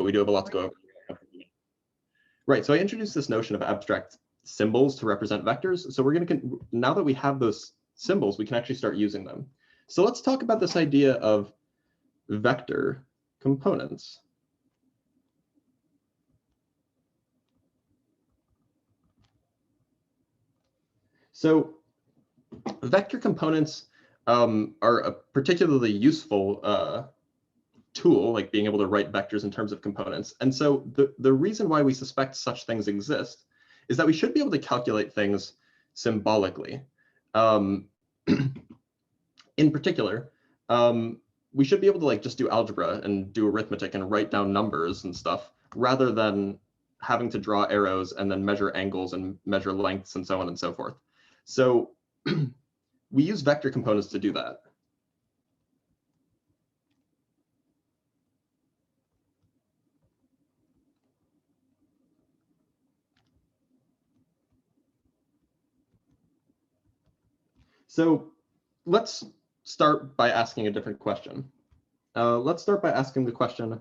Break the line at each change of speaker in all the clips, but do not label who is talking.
we do have a lot to go over. Right, so I introduced this notion of abstract symbols to represent vectors. So we're going to, now that we have those symbols, we can actually start using them. So let's talk about this idea of vector components. So vector components are a particularly useful tool, like being able to write vectors in terms of components. And so the reason why we suspect such things exist is that we should be able to calculate things symbolically. In particular, we should be able to like just do algebra and do arithmetic and write down numbers and stuff, rather than having to draw arrows and then measure angles and measure lengths and so on and so forth. So we use vector components to do that. So let's start by asking a different question. Let's start by asking the question,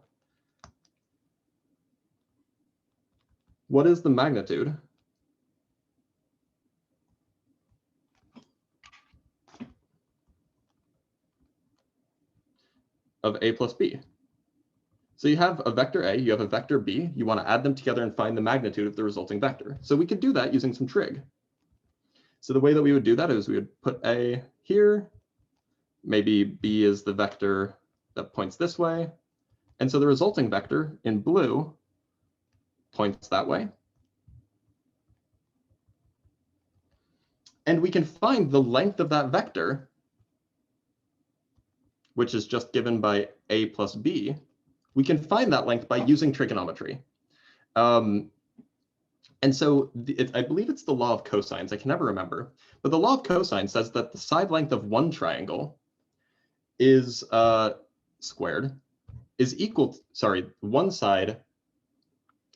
what is the magnitude of A plus B? So you have a vector A, you have a vector B, you want to add them together and find the magnitude of the resulting vector. So we could do that using some trig. So the way that we would do that is we would put A here, maybe B is the vector that points this way, and so the resulting vector in blue points that way. And we can find the length of that vector, which is just given by A plus B. We can find that length by using trigonometry. And so I believe it's the law of cosines. I can never remember. But the law of cosine says that the side length of one triangle is squared is equal to, sorry, one side,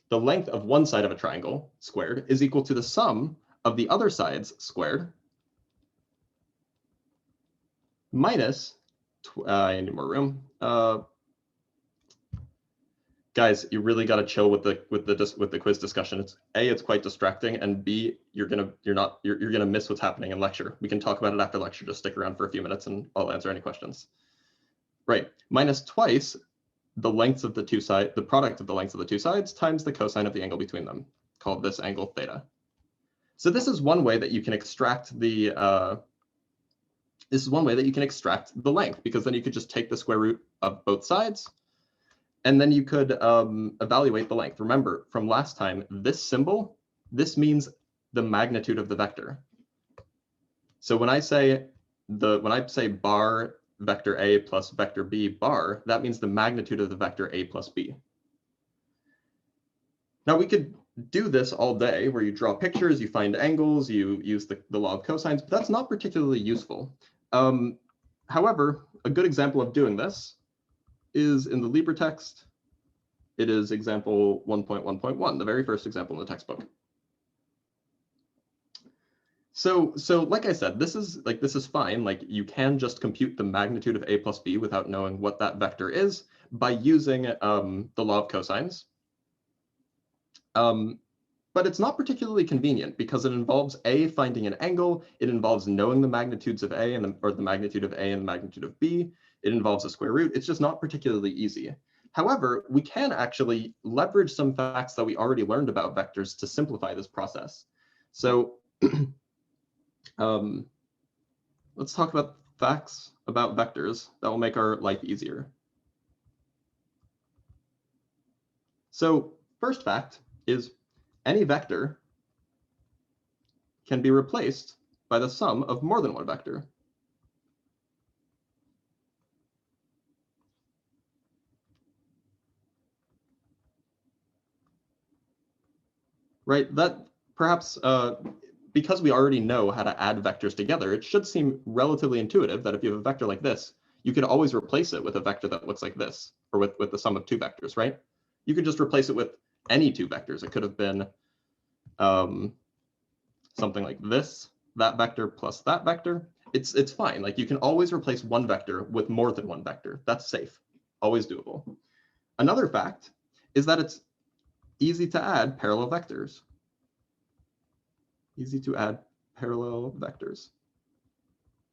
the length of one side of a triangle squared is equal to the sum of the other sides squared minus, I need more room. Guys, you really got to chill with the quiz discussion. It's A, it's quite distracting, and B, you're gonna miss what's happening in lecture. We can talk about it after lecture. Just stick around for a few minutes, and I'll answer any questions. Right, minus twice the lengths of the two sides, the product of the lengths of the two sides times the cosine of the angle between them. Call this angle theta. So this is one way that you can extract the length, because then you could just take the square root of both sides. And then you could evaluate the length. Remember from last time, this symbol, this means the magnitude of the vector. So when I say bar vector A plus vector B bar, that means the magnitude of the vector A plus B. Now we could do this all day, where you draw pictures, you find angles, you use the law of cosines, but that's not particularly useful. However, a good example of doing this is in the LibreText. It is example 1.1.1, the very first example in the textbook. So like I said, this is fine. Like you can just compute the magnitude of A plus B without knowing what that vector is by using the law of cosines. But it's not particularly convenient because it involves A, finding an angle. It involves knowing the magnitudes of A or the magnitude of A and the magnitude of B. It involves a square root. It's just not particularly easy. However, we can actually leverage some facts that we already learned about vectors to simplify this process. So let's talk about facts about vectors that will make our life easier. So first fact is any vector can be replaced by the sum of more than one vector. Right, that perhaps because we already know how to add vectors together, it should seem relatively intuitive that if you have a vector like this, you could always replace it with a vector that looks like this, or with the sum of two vectors, right? You could just replace it with any two vectors. It could have been something like this, that vector plus that vector. It's fine. Like you can always replace one vector with more than one vector. That's safe, always doable. Another fact is that it's easy to add parallel vectors. Easy to add parallel vectors.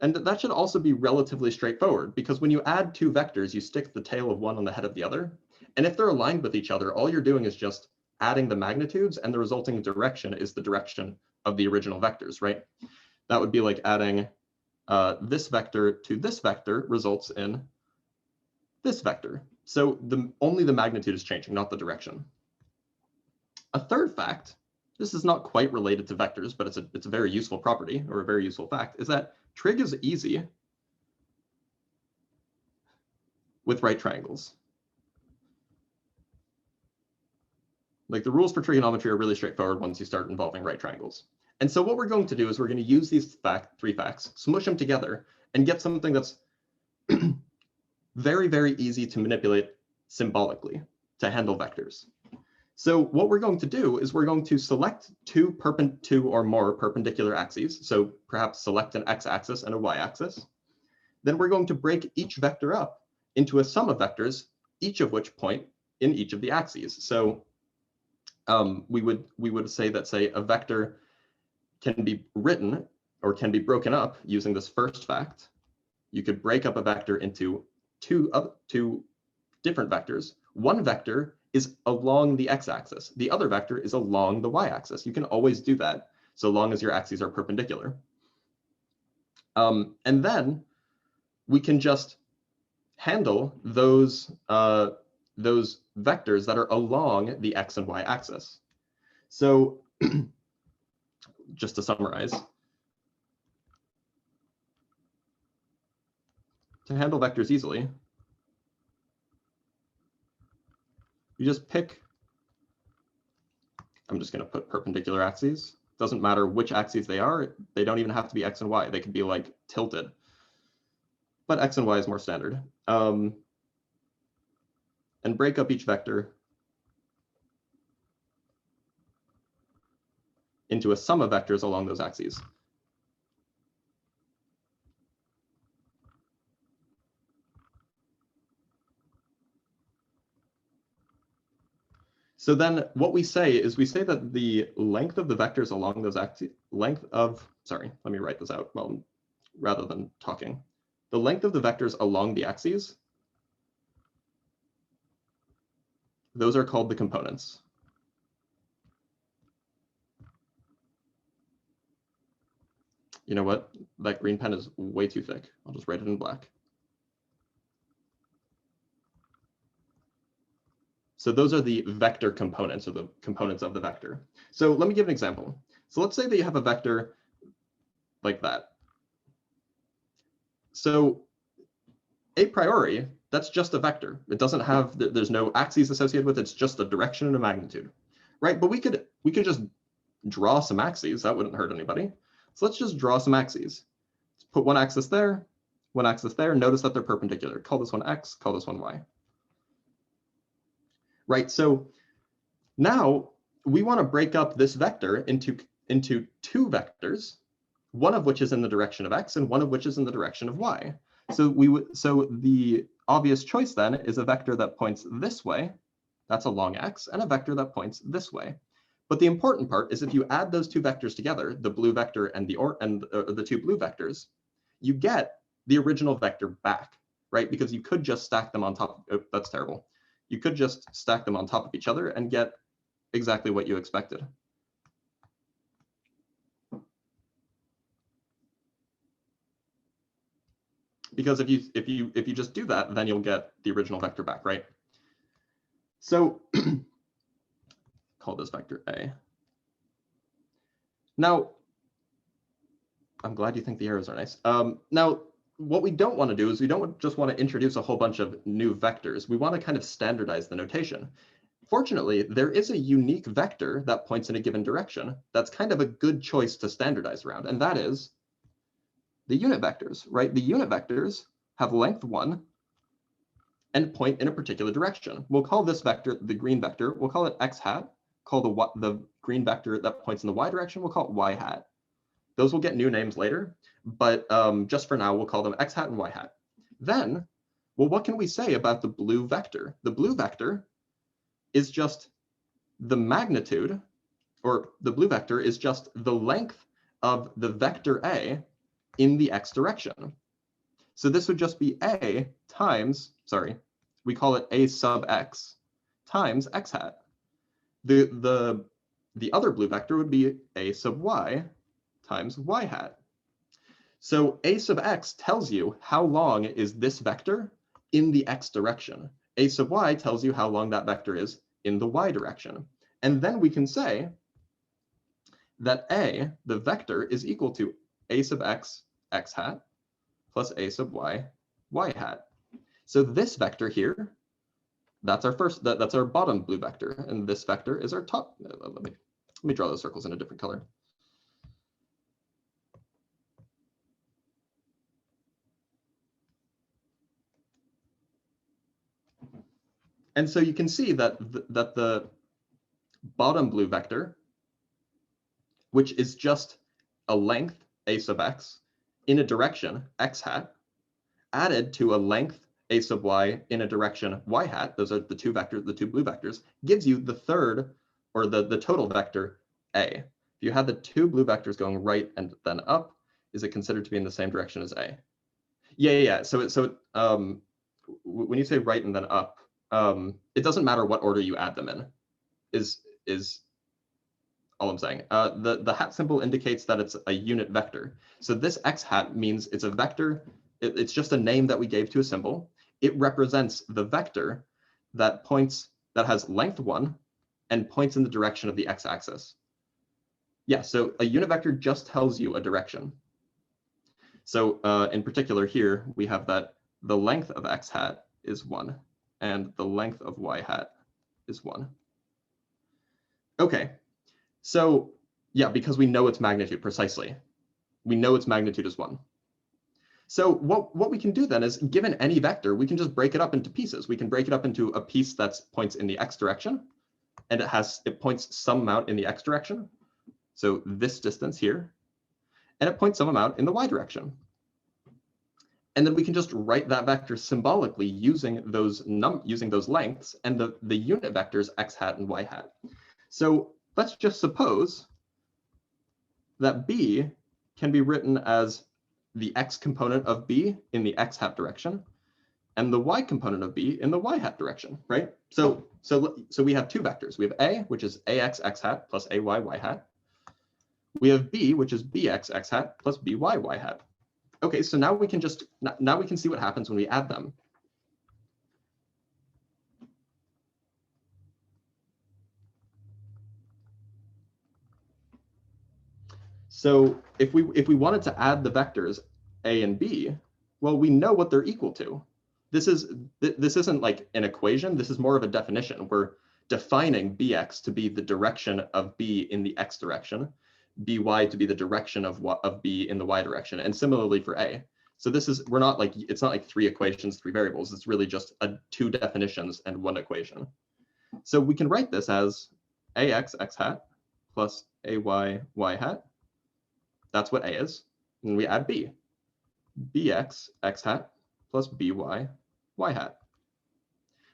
And that should also be relatively straightforward, because when you add two vectors, you stick the tail of one on the head of the other. And if they're aligned with each other, all you're doing is just adding the magnitudes, and the resulting direction is the direction of the original vectors, right? That would be like adding this vector to this vector results in this vector. So only the magnitude is changing, not the direction. A third fact, this is not quite related to vectors, but it's a very useful property, or a very useful fact, is that trig is easy with right triangles. Like, the rules for trigonometry are really straightforward once you start involving right triangles. And so what we're going to do is we're going to use these three facts, smush them together, and get something that's very, very easy to manipulate symbolically to handle vectors. So what we're going to do is we're going to select two or more perpendicular axes. So perhaps select an x-axis and a y-axis. Then we're going to break each vector up into a sum of vectors, each of which point in each of the axes. So we would say that, say, a vector can be written or can be broken up using this first fact. You could break up a vector into two different vectors. One vector is along the x-axis. The other vector is along the y-axis. You can always do that so long as your axes are perpendicular. And then we can just handle those vectors that are along the x and y axis. So just to summarize, to handle vectors easily, you just pick, I'm just going to put perpendicular axes. Doesn't matter which axes they are. They don't even have to be x and y. They could be like tilted. But x and y is more standard. And break up each vector into a sum of vectors along those axes. So then what we say is we say that the length of the vectors along those axes, sorry, let me write this out well, rather than talking. The length of the vectors along the axes, those are called the components. You know what? That green pen is way too thick. I'll just write it in black. So those are the vector components, or the components of the vector. So let me give an example. So let's say that you have a vector like that. So a priori, that's just a vector. It doesn't have, there's no axes associated with it. It's just a direction and a magnitude, right? But we could just draw some axes. That wouldn't hurt anybody. So let's just draw some axes. Let's put one axis there, one axis there. Notice that they're perpendicular. Call this one x, call this one y. Right, so now we want to break up this vector into two vectors, one of which is in the direction of x and one of which is in the direction of y. So the obvious choice then is a vector that points this way, that's along x, and a vector that points this way. But the important part is if you add those two vectors together, the blue vector and the two blue vectors, you get the original vector back, right? Because you could just stack them on top. Oh, that's terrible. You could just stack them on top of each other and get exactly what you expected. Because if you just do that, then you'll get the original vector back, right? So call this vector A. Now, I'm glad you think the arrows are nice. Now, what we don't want to do is we don't just want to introduce a whole bunch of new vectors. We want to kind of standardize the notation. Fortunately, there is a unique vector that points in a given direction. That's kind of a good choice to standardize around, and that is the unit vectors, right? The unit vectors have length 1 and point in a particular direction. We'll call this vector the green vector. We'll call it x hat. Call the green vector that points in the y direction, we'll call it y hat. Those will get new names later, but just for now, we'll call them x hat and y hat. Then, well, what can we say about the blue vector? The blue vector is just the magnitude, or the blue vector is just the length of the vector A in the x direction. So this would just be A times, sorry, we call it A sub x times x hat. The other blue vector would be A sub y times y hat. So A sub x tells you how long is this vector in the x direction. A sub y tells you how long that vector is in the y direction. And then we can say that A, the vector, is equal to A sub x, x hat, plus A sub y, y hat. So this vector here, that's our bottom blue vector, and this vector is our top. Let me draw those circles in a different color. And so you can see that the bottom blue vector, which is just a length, A sub x, in a direction, x hat, added to a length, A sub y, in a direction, y hat, those are the two vectors, the two blue vectors, gives you the third, or the total vector, A. If you had the two blue vectors going right and then up, is it considered to be in the same direction as A? Yeah. So when you say right and then up, it doesn't matter what order you add them in, is all I'm saying. The hat symbol indicates that it's a unit vector. So this x hat means it's a vector. It's just a name that we gave to a symbol. It represents the vector that has length 1 and points in the direction of the x-axis. Yeah, so a unit vector just tells you a direction. So in particular here, we have that the length of x hat is 1 and the length of y hat is 1. Okay, so yeah, because we know its magnitude precisely. We know its magnitude is 1. So what we can do then is, given any vector, we can just break it up into pieces. We can break it up into a piece that points in the x direction, and it points some amount in the x direction. So this distance here, and it points some amount in the y direction. And then we can just write that vector symbolically using those lengths and the unit vectors x hat and y hat. So let's just suppose that B can be written as the x component of B in the x hat direction and the y component of B in the y hat direction, right? So we have two vectors. We have A, which is ax x hat plus ay y hat. We have B, which is bx x hat plus by y hat. Okay, so now we can see what happens when we add them. So if we wanted to add the vectors A and B, well, we know what they're equal to. This isn't like an equation. This is more of a definition. We're defining bx to be the direction of B in the x direction, by to be the direction of B in the y direction, and similarly for A. So it's not like three equations, three variables. It's really just two definitions and one equation. So we can write this as ax x hat plus ay y hat. That's what A is. And we add B. bx x hat plus by y hat.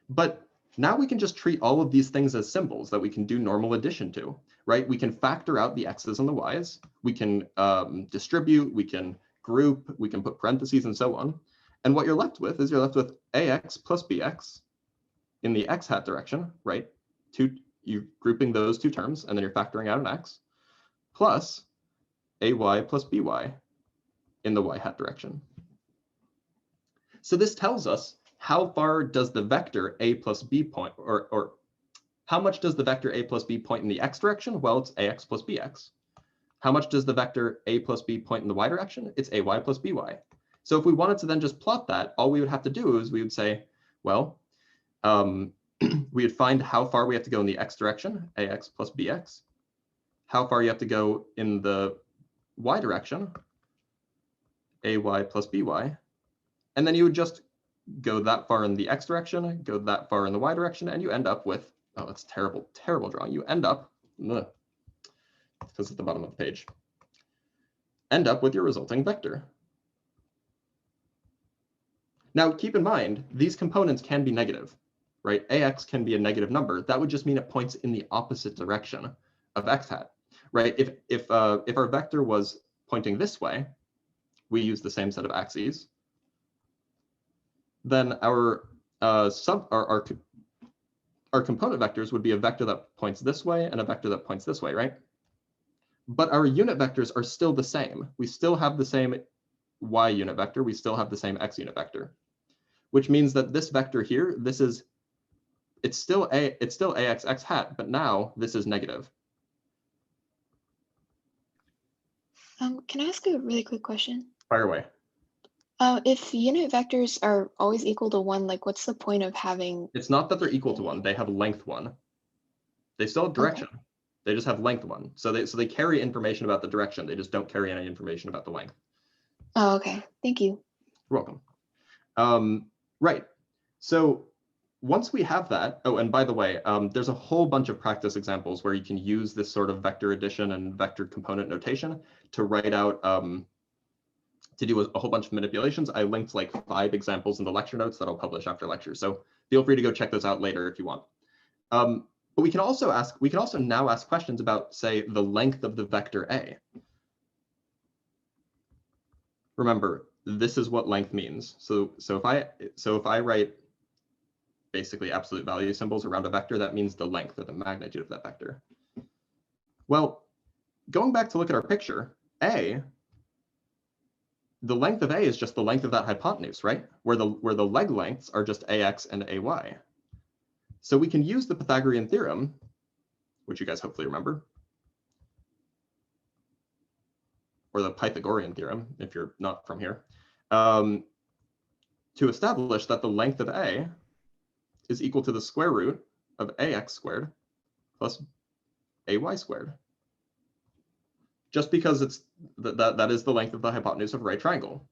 But now we can just treat all of these things as symbols that we can do normal addition to, right? We can factor out the x's and the y's. We can distribute, we can group, we can put parentheses and so on. And what you're left with is ax plus bx in the x hat direction, right? You're grouping those two terms, and then you're factoring out an x, plus ay plus by in the y hat direction. So this tells us how far does the vector a plus b point, or how much does the vector a plus b point in the x direction? Well, it's ax plus bx. How much does the vector a plus b point in the y direction? It's ay plus by. So if we wanted to then just plot that, all we would have to do is we would say, well, we would find how far we have to go in the x direction, ax plus bx, how far you have to go in the y direction, ay plus by, and then you would just go that far in the x direction, go that far in the y direction, and you end up with, oh, that's terrible, terrible drawing. You end up, because it's at the bottom of the page, end up with your resulting vector. Now, keep in mind, these components can be negative. right? Ax can be a negative number. That would just mean it points in the opposite direction of x hat, right? If our vector was pointing this way, we use the same set of axes. Then our component vectors would be a vector that points this way and a vector that points this way, right? But our unit vectors are still the same. We still have the same y unit vector. We still have the same x unit vector, which means that this vector here, it's still ax x hat, but now this is negative.
Can I ask a really quick question?
Fire away.
If unit vectors are always equal to 1, like what's the point of having?
It's not that they're equal to 1. They have length 1. They still have direction. Okay. They just have length 1. So they carry information about the direction. They just don't carry any information about the length.
Oh, okay. Thank you.
You're welcome. Right. So once we have that, oh, and by the way, there's a whole bunch of practice examples where you can use this sort of vector addition and vector component notation to write out, to do a whole bunch of manipulations. I linked like 5 examples in the lecture notes that I'll publish after lecture. So feel free to go check those out later if you want. But we can also now ask questions about, say, the length of the vector A. Remember, this is what length means. So if I write basically absolute value symbols around a vector, that means the length or the magnitude of that vector. Well, going back to look at our picture, A, the length of A is just the length of that hypotenuse, right? Where the leg lengths are just AX and AY. So we can use the Pythagorean theorem, which you guys hopefully remember, or the Pythagorean theorem, if you're not from here, to establish that the length of A is equal to the square root of AX squared plus AY squared. Just because it's that is the length of the hypotenuse of a right triangle.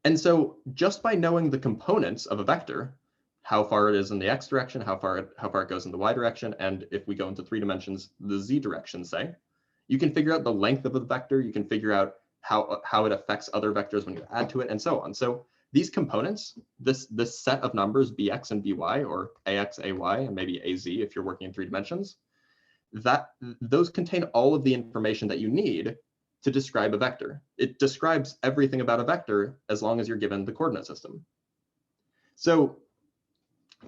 And so just by knowing the components of a vector, how far it is in the x direction, how far it goes in the y direction, and if we go into 3 dimensions, the z direction, say, you can figure out the length of the vector, you can figure out how it affects other vectors when you add to it, and so on. So these components, this set of numbers, bx and by, or ax, ay, and maybe az if you're working in 3 dimensions, those contain all of the information that you need to describe a vector. It describes everything about a vector as long as you're given the coordinate system. So,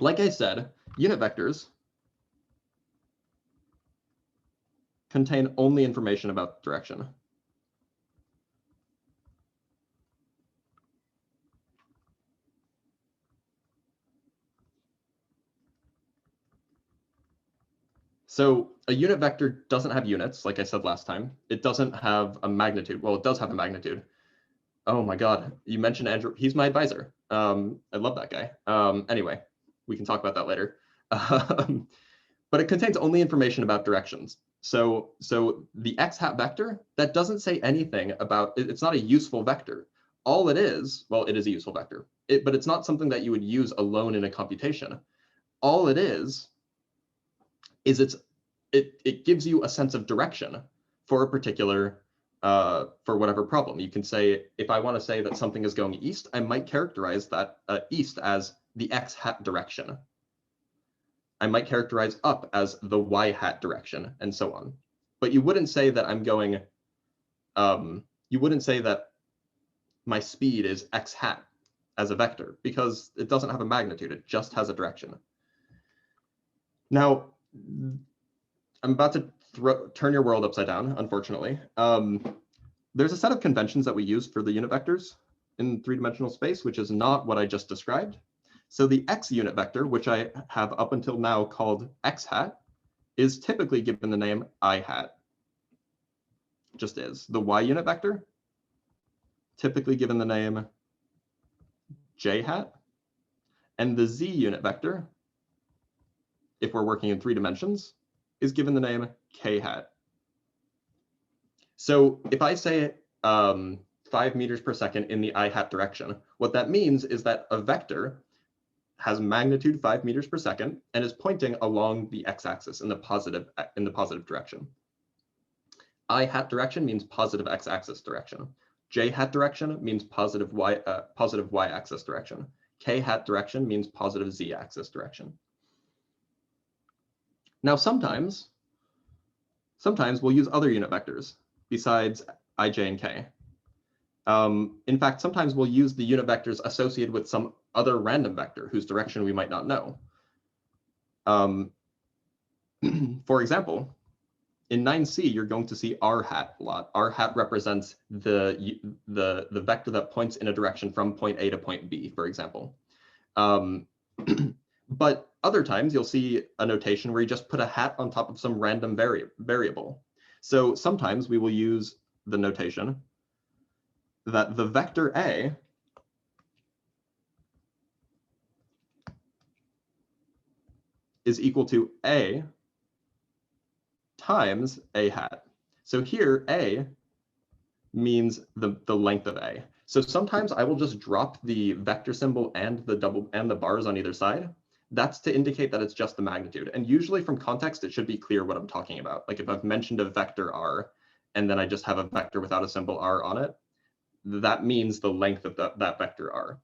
like I said, unit vectors contain only information about direction. So a unit vector doesn't have units, like I said last time. It doesn't have a magnitude. Well, it does have a magnitude. Oh my God, you mentioned Andrew. He's my advisor. I love that guy. Anyway, we can talk about that later. But it contains only information about directions. So the x hat vector, that doesn't say anything about, it's not a useful vector. All it is, well, it is a useful vector, but it's not something that you would use alone in a computation. All it is it gives you a sense of direction for a particular, for whatever problem. You can say, if I want to say that something is going east, I might characterize that east as the x hat direction. I might characterize up as the y hat direction, and so on. But you wouldn't say that I'm going, you wouldn't say that my speed is x hat as a vector, because it doesn't have a magnitude, it just has a direction. Now, I'm about to turn your world upside down, unfortunately. There's a set of conventions that we use for the unit vectors in 3-dimensional space, which is not what I just described. So the x unit vector, which I have up until now called x hat, is typically given the name I hat. Just is. The y unit vector, typically given the name j hat. And the z unit vector, if we're working in 3 dimensions, is given the name k hat. So if I say 5 meters per second in the I hat direction, what that means is that a vector has magnitude 5 meters per second and is pointing along the x-axis in the positive direction. I hat direction means positive x-axis direction. J hat direction means positive y-axis direction. k hat direction means positive z-axis direction. Now, sometimes we'll use other unit vectors besides I, j, and k. In fact, sometimes we'll use the unit vectors associated with some other random vector whose direction we might not know. For example, in 9C, you're going to see r hat a lot. R hat represents the vector that points in a direction from point A to point B, for example. But other times you'll see a notation where you just put a hat on top of some random variable. So sometimes we will use the notation that the vector A is equal to A times A hat. So here A means the length of A. So sometimes I will just drop the vector symbol and the bars on either side. That's to indicate that it's just the magnitude. And usually from context, it should be clear what I'm talking about. Like if I've mentioned a vector r, and then I just have a vector without a symbol r on it, that means the length of that vector r.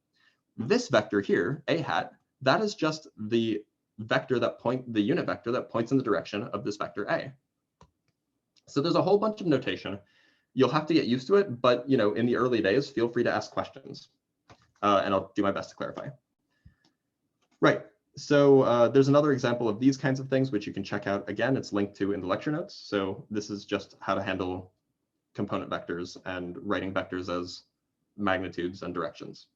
This vector here, A hat, that is just the vector the unit vector that points in the direction of this vector A. So there's a whole bunch of notation. You'll have to get used to it, but in the early days, feel free to ask questions, and I'll do my best to clarify. Right. So there's another example of these kinds of things, which you can check out. Again, it's linked to in the lecture notes. So this is just how to handle component vectors and writing vectors as magnitudes and directions.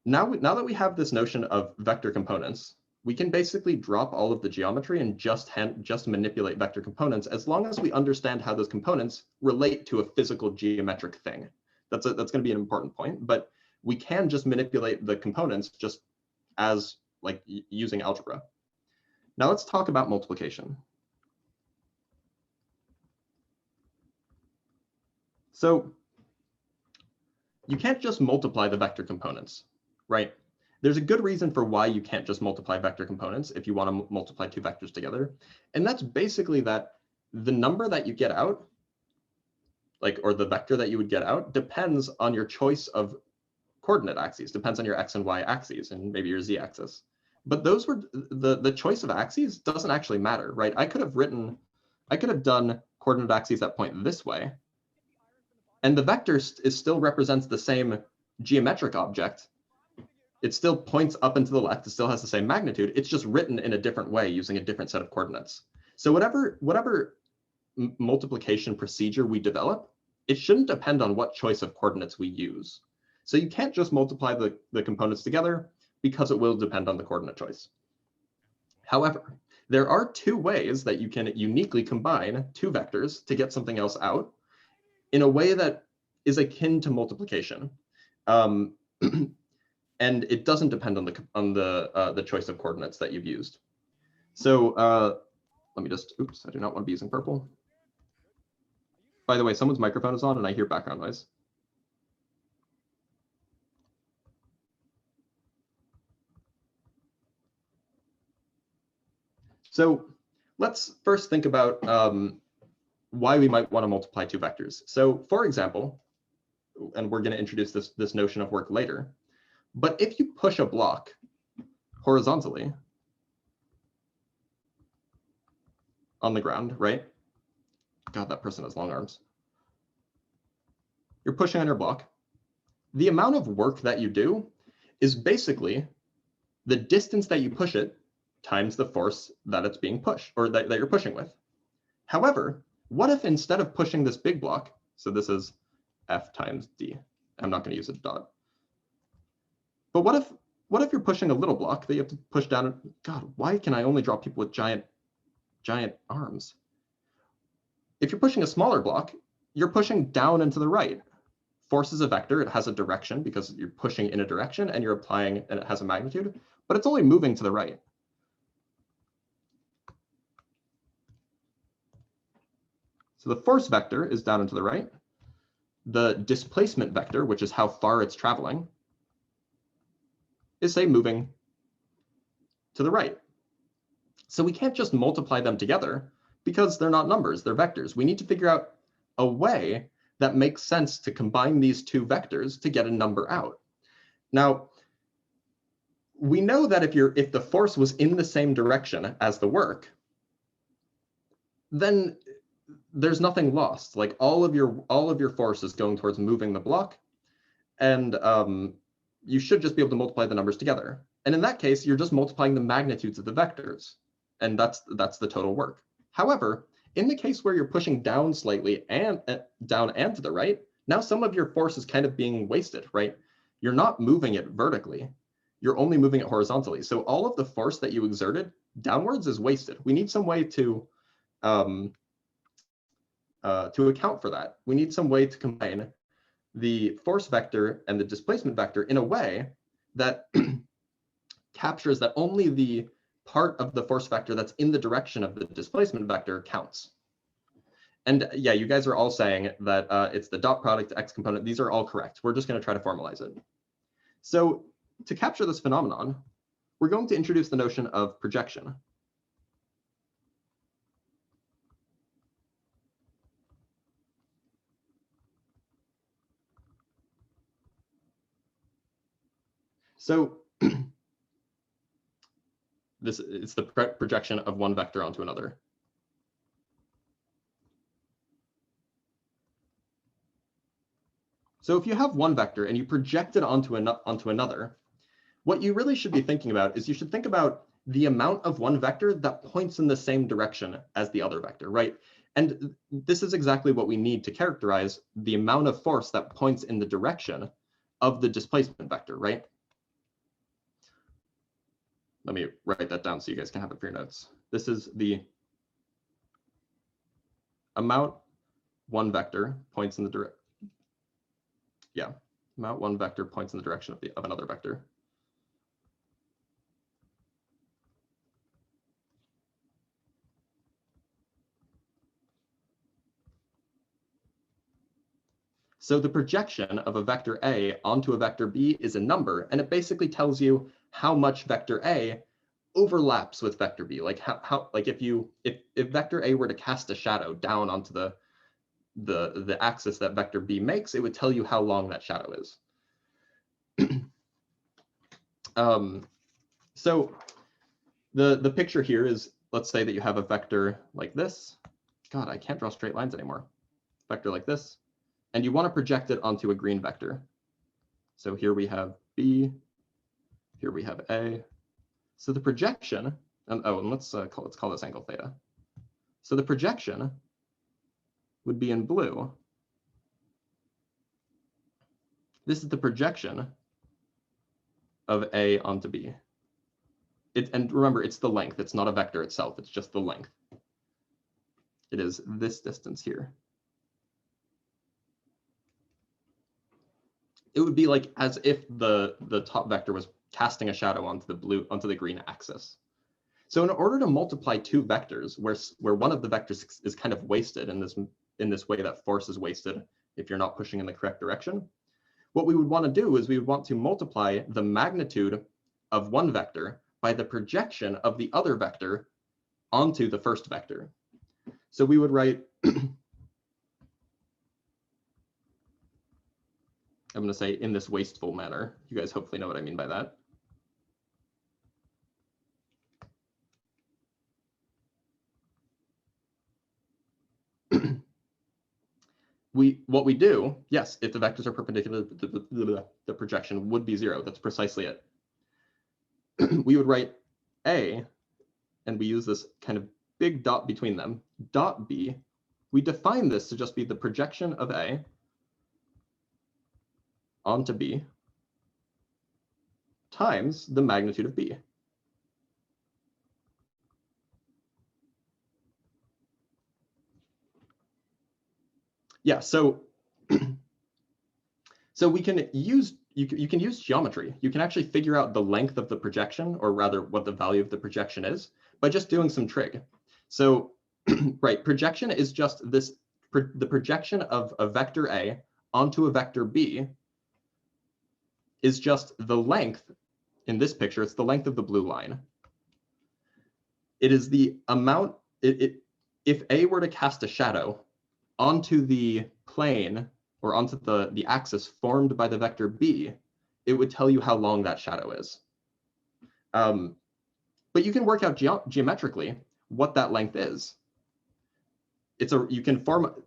Now that we have this notion of vector components, we can basically drop all of the geometry and just manipulate vector components as long as we understand how those components relate to a physical geometric thing. That's going to be an important point, but we can just manipulate the components just as like using algebra. Now let's talk about multiplication. So you can't just multiply the vector components, right? There's a good reason for why you can't just multiply vector components if you want to multiply two vectors together. And that's basically that the number that you get out, or the vector that you would get out, depends on your choice of coordinate axes, depends on your x and y axes and maybe your z axis. But those were the choice of axes doesn't actually matter, right? I could have done coordinate axes that point this way, and the vector still represents the same geometric object. It still points up and to the left. It still has the same magnitude. It's just written in a different way using a different set of coordinates. So whatever multiplication procedure we develop, it shouldn't depend on what choice of coordinates we use. So you can't just multiply the components together because it will depend on the coordinate choice. However, there are two ways that you can uniquely combine two vectors to get something else out in a way that is akin to multiplication. And it doesn't depend on the choice of coordinates that you've used. So let me just, oops, I do not want to be using purple. By the way, someone's microphone is on and I hear background noise. So let's first think about why we might want to multiply two vectors. So for example, and we're going to introduce this notion of work later, but if you push a block horizontally on the ground, right? God, that person has long arms. You're pushing on your block. The amount of work that you do is basically the distance that you push it times the force that it's being pushed, or that you're pushing with. However, what if instead of pushing this big block, so this is F times D, I'm not going to use a dot. But what if you're pushing a little block that you have to push down? God, why can I only draw people with giant arms? If you're pushing a smaller block, you're pushing down and to the right. Force is a vector. It has a direction because you're pushing in a direction and you're applying, and it has a magnitude, but it's only moving to the right. So the force vector is down and to the right. The displacement vector, which is how far it's traveling, is, say, moving to the right. So we can't just multiply them together because they're not numbers, they're vectors. We need to figure out a way that makes sense to combine these two vectors to get a number out. Now, we know that if the force was in the same direction as the work, then there's nothing lost. Like all of your force is going towards moving the block, and you should just be able to multiply the numbers together. And in that case, you're just multiplying the magnitudes of the vectors, and that's the total work. However, in the case where you're pushing down slightly and down and to the right, now some of your force is kind of being wasted, right? You're not moving it vertically. You're only moving it horizontally. So all of the force that you exerted downwards is wasted. We need some way to account for that. We need some way to combine the force vector and the displacement vector in a way that captures that only the part of the force vector that's in the direction of the displacement vector counts. And yeah, you guys are all saying that it's the dot product x component. These are all correct. We're just going to try to formalize it. So to capture this phenomenon, we're going to introduce the notion of projection. So it's the projection of one vector onto another. So if you have one vector and you project it onto another, what you really should be thinking about is you should think about the amount of one vector that points in the same direction as the other vector, right? And this is exactly what we need to characterize the amount of force that points in the direction of the displacement vector, right? Let me write that down so you guys can have it for your notes. This is the amount one vector points in the direction. Yeah, amount one vector points in the direction of another vector. So the projection of a vector A onto a vector B is a number, and it basically tells you how much vector A overlaps with vector B. Like how like if vector A were to cast a shadow down onto the axis that vector B makes, it would tell you how long that shadow is. So the picture here is, let's say that you have a vector like this. God, I can't draw straight lines anymore. Vector like this. And you want to project it onto a green vector. So here we have B, here we have A. So the projection, and let's call this angle theta. So the projection would be in blue. This is the projection of A onto B. And remember, it's the length. It's not a vector itself. It's just the length. It is this distance here. It would be like as if the top vector was casting a shadow onto the green axis. So in order to multiply two vectors where one of the vectors is kind of wasted in this way that force is wasted if you're not pushing in the correct direction, what we would want to do is we would want to multiply the magnitude of one vector by the projection of the other vector onto the first vector. So we would write I'm going to say in this wasteful manner. You guys hopefully know what I mean by that. What we do, yes, if the vectors are perpendicular, the projection would be 0. That's precisely it. We would write A, and we use this kind of big dot between them, dot B. We define this to just be the projection of A onto B times the magnitude of B. Yeah, so we can use, you can use geometry. You can actually figure out the length of the projection, or rather what the value of the projection is, by just doing some trig. So, right, projection is just the projection of a vector A onto a vector B is just the length, in this picture, it's the length of the blue line. It is the amount, if A were to cast a shadow onto the plane or onto the axis formed by the vector B, it would tell you how long that shadow is. But you can work out geometrically what that length is. You can form,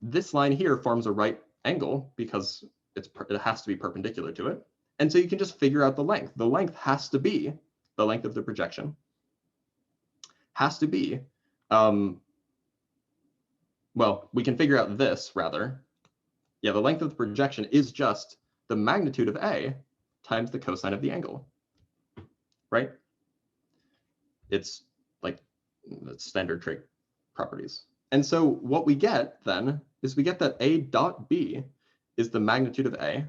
this line here forms a right angle because it has to be perpendicular to it. And so you can just figure out the length. The length has to be, the length of the projection has to be, well, we can figure out this rather. Yeah, the length of the projection is just the magnitude of A times the cosine of the angle, right? It's like standard trait properties. And so what we get then is we get that A dot B is the magnitude of A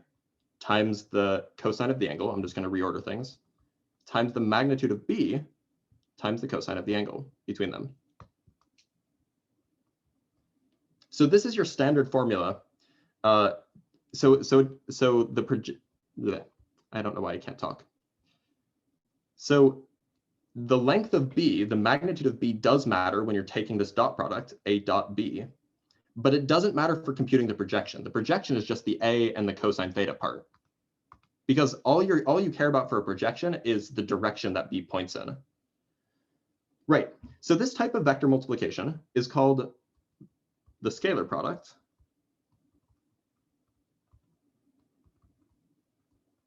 times the cosine of the angle. I'm just going to reorder things, times the magnitude of B times the cosine of the angle between them. So this is your standard formula. So the I don't know why I can't talk. So the length of B, the magnitude of B does matter when you're taking this dot product, A dot B, but it doesn't matter for computing the projection. The projection is just the A and the cosine theta part. Because all you care about for a projection is the direction that B points in. Right, so this type of vector multiplication is called the scalar product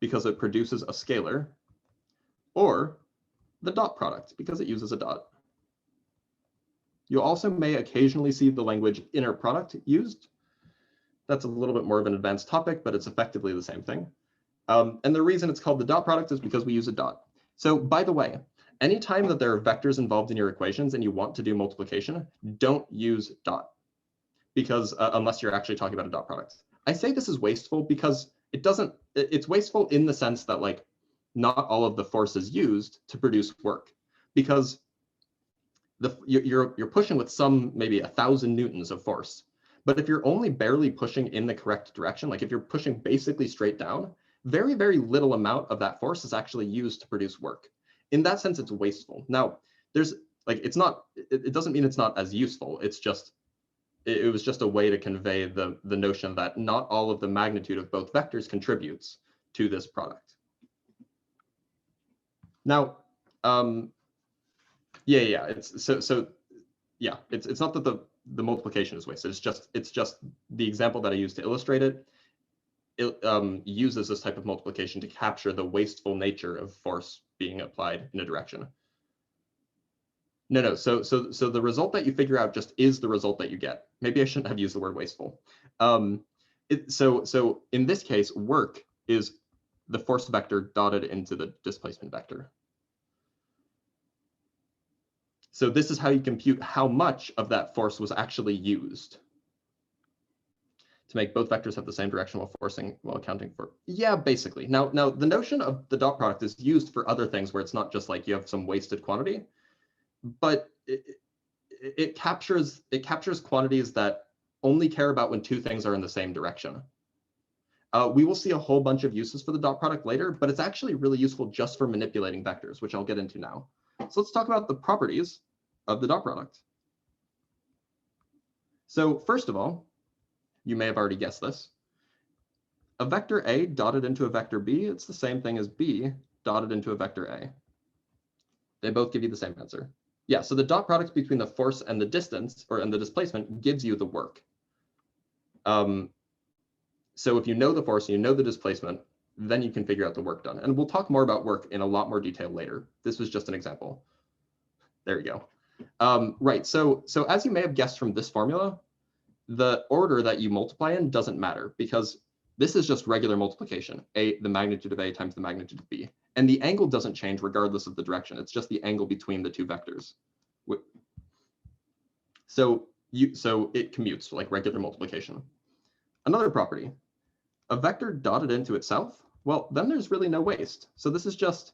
because it produces a scalar, or the dot product because it uses a dot. You also may occasionally see the language inner product used. That's a little bit more of an advanced topic, but it's effectively the same thing. And the reason it's called the dot product is because we use a dot. So by the way, anytime that there are vectors involved in your equations and you want to do multiplication, don't use dot, because unless you're actually talking about a dot product. I say this is wasteful because it's wasteful in the sense that like not all of the force is used to produce work, because you're pushing with some maybe 1,000 newtons of force. But if you're only barely pushing in the correct direction, like if you're pushing basically straight down, very, very little amount of that force is actually used to produce work. In that sense, it's wasteful. Now, there's like, it doesn't mean it's not as useful. It's just, it was just a way to convey the notion that not all of the magnitude of both vectors contributes to this product. Now, it's it's not that the multiplication is wasted. It's just the example that I used to illustrate it. It uses this type of multiplication to capture the wasteful nature of force being applied in a direction. No. So the result that you figure out just is the result that you get. Maybe I shouldn't have used the word wasteful. So in this case, work is the force vector dotted into the displacement vector. So this is how you compute how much of that force was actually used to make both vectors have the same direction while accounting for, yeah, basically. Now the notion of the dot product is used for other things where it's not just like you have some wasted quantity, but it captures quantities that only care about when two things are in the same direction. We will see a whole bunch of uses for the dot product later, but it's actually really useful just for manipulating vectors, which I'll get into now. So let's talk about the properties of the dot product. So first of all, you may have already guessed this. A vector A dotted into a vector B, it's the same thing as B dotted into a vector A. They both give you the same answer. Yeah, so the dot product between the force and the distance, and the displacement, gives you the work. So if you know the force and you know the displacement, then you can figure out the work done. And we'll talk more about work in a lot more detail later. This was just an example. There you go. Right, so as you may have guessed from this formula, the order that you multiply in doesn't matter because this is just regular multiplication, the magnitude of A times the magnitude of B. And the angle doesn't change regardless of the direction. It's just the angle between the two vectors. So it commutes like regular multiplication. Another property, a vector dotted into itself, well, then there's really no waste. So this is just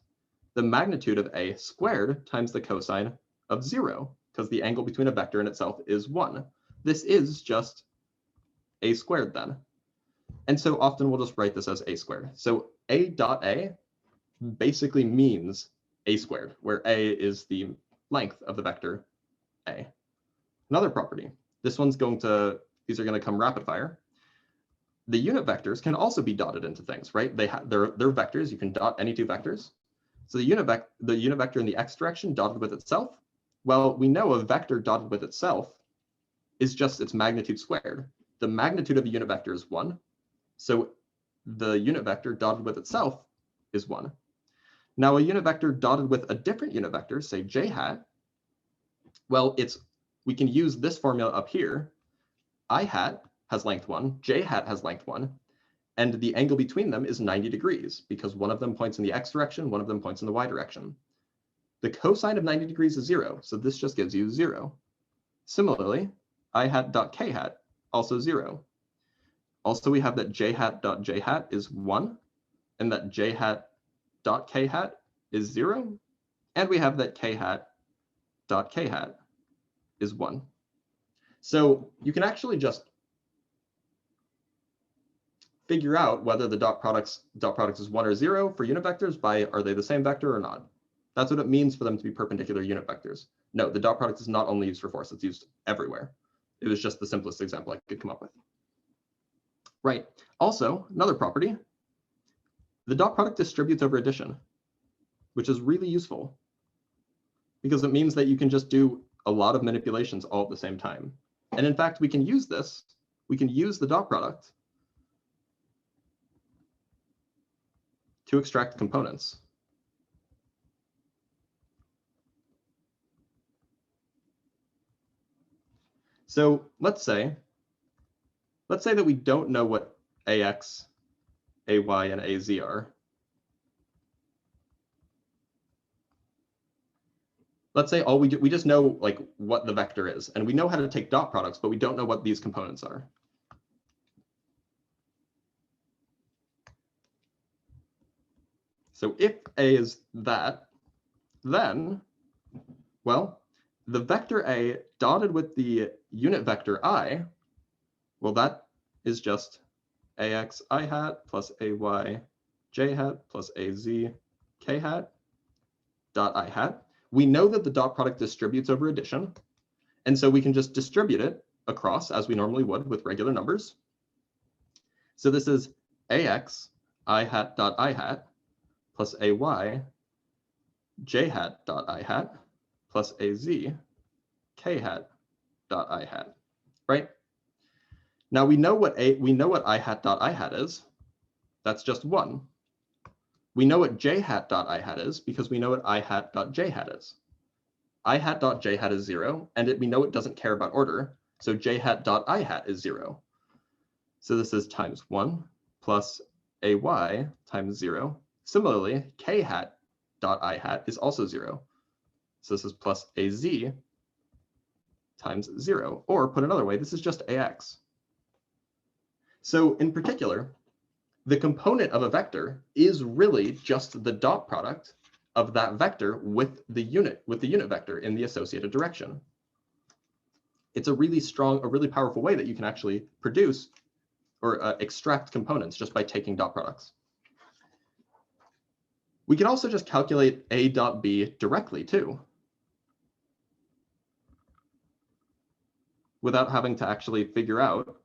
the magnitude of A squared times the cosine of 0, because the angle between a vector and itself is 1. This is just A squared then. And so often we'll just write this as A squared. So A dot A basically means A squared, where A is the length of the vector A. Another property, these are going to come rapid fire. The unit vectors can also be dotted into things, right? They're vectors, you can dot any two vectors. So the unit vector in the x direction dotted with itself, well, we know a vector dotted with itself is just its magnitude squared. The magnitude of a unit vector is 1. So the unit vector dotted with itself is 1. Now a unit vector dotted with a different unit vector, say j hat, well, we can use this formula up here. I hat has length 1, j hat has length 1, and the angle between them is 90 degrees because one of them points in the x direction, one of them points in the y direction. The cosine of 90 degrees is 0, so this just gives you 0. Similarly, I hat dot k hat, also 0. Also, we have that j hat dot j hat is 1, and that j hat dot k hat is 0, and we have that k hat dot k hat is 1. So you can actually just figure out whether the dot product is 1 or 0 for unit vectors by are they the same vector or not. That's what it means for them to be perpendicular unit vectors. No, the dot product is not only used for force, it's used everywhere. It was just the simplest example I could come up with. Right. Also, another property, the dot product distributes over addition, which is really useful because it means that you can just do a lot of manipulations all at the same time. And in fact, we can use this. We can use the dot product to extract components. So let's say that we don't know what AX, AY, and AZ are. Let's say we just know like what the vector is, and we know how to take dot products, but we don't know what these components are. So if A is that, then, well, the vector A dotted with the unit vector I, well, that is just AX I hat plus AY J hat plus AZ K hat dot I hat. We know that the dot product distributes over addition, and so we can just distribute it across as we normally would with regular numbers. So this is AX I hat dot I hat plus AY J hat dot I hat plus AZ K hat dot I hat, right? Now we know what I hat dot I hat is. That's just 1. We know what j hat dot I hat is because we know what I hat dot j hat is. I hat dot j hat is 0, and we know it doesn't care about order, so j hat dot I hat is 0. So this is times 1 plus AY times 0. Similarly, k hat dot I hat is also 0. So this is plus AZ times 0, or put another way, this is just AX. So in particular, the component of a vector is really just the dot product of that vector with the unit vector in the associated direction. It's a really strong, a really powerful way that you can actually produce or extract components just by taking dot products. We can also just calculate A dot B directly too, without having to actually figure out,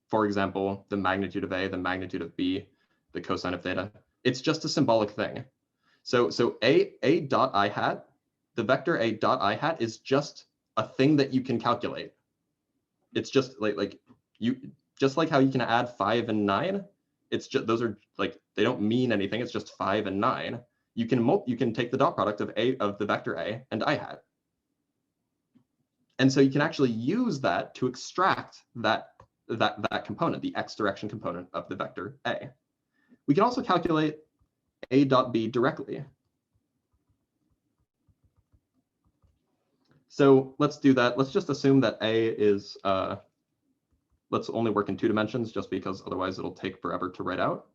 for example, the magnitude of A, the magnitude of B, the cosine of theta. It's just a symbolic thing. So A dot I hat, the vector A dot I hat is just a thing that you can calculate. It's just just like how you can add 5 and 9. It's just, those are like, they don't mean anything. It's just 5 and 9. You can take the dot product of the vector A and I hat. And so you can actually use that to extract that component, the x direction component of the vector A. We can also calculate A dot B directly. So let's do that. Let's just assume that A is, let's only work in 2 dimensions just because otherwise it'll take forever to write out.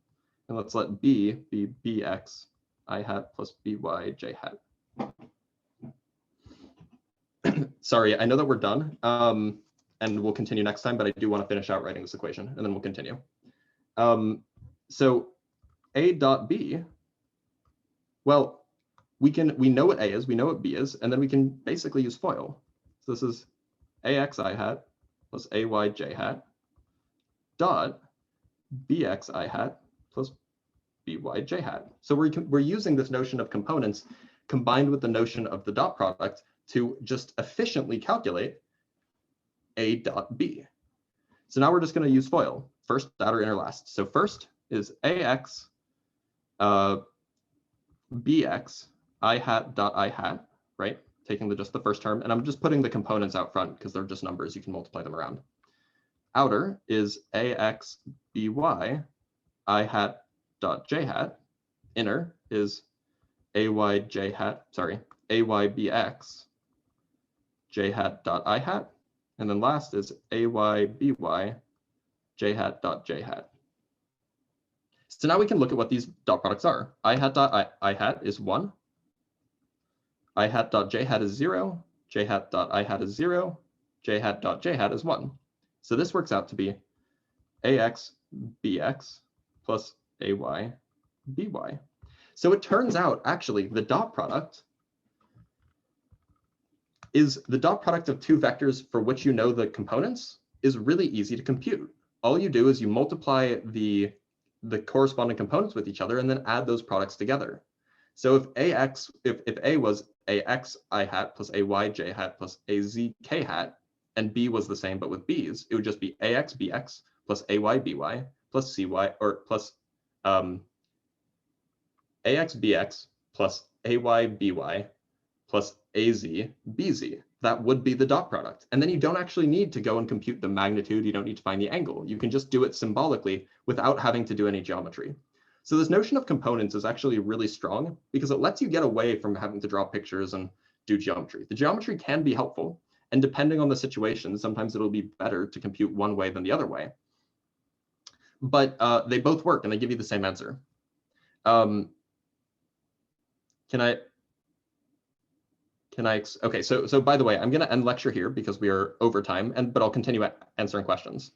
And let's let B be bx I hat plus by j hat. Sorry, I know that we're done, and we'll continue next time, but I do want to finish out writing this equation, and then we'll continue. So A dot B, well, we know what A is, we know what B is, and then we can basically use FOIL. So this is AX I hat plus AY j hat dot BX I hat plus by j hat. So we're using this notion of components combined with the notion of the dot product to just efficiently calculate a dot b. So now we're just going to use FOIL, first, outer, inner, last. So first is ax bx I hat dot I hat, right? Taking just the first term, and I'm just putting the components out front because they're just numbers. You can multiply them around. Outer is ax by I hat dot j hat. Inner is ay j hat, sorry, ay bx j hat dot I hat. And then last is ay by j hat dot j hat. So now we can look at what these dot products are. I hat dot I hat is 1. I hat dot j hat is 0. J hat dot I hat is 0. J hat dot j hat is 1. So this works out to be ax bx plus ay by. So it turns out, actually, the dot product is the dot product of two vectors for which you know the components is really easy to compute. All you do is you multiply the corresponding components with each other and then add those products together. So if A was ax I hat plus ay j hat plus az k hat, and B was the same but with B's, it would just be ax bx plus ay by plus cy, or plus ax bx plus ay by plus az bz. That would be the dot product. And then you don't actually need to go and compute the magnitude. You don't need to find the angle. You can just do it symbolically without having to do any geometry. So this notion of components is actually really strong because it lets you get away from having to draw pictures and do geometry. The geometry can be helpful, and depending on the situation, sometimes it'll be better to compute one way than the other way. But they both work and they give you the same answer. Okay, so by the way, I'm going to end lecture here because we are over time, but I'll continue answering questions.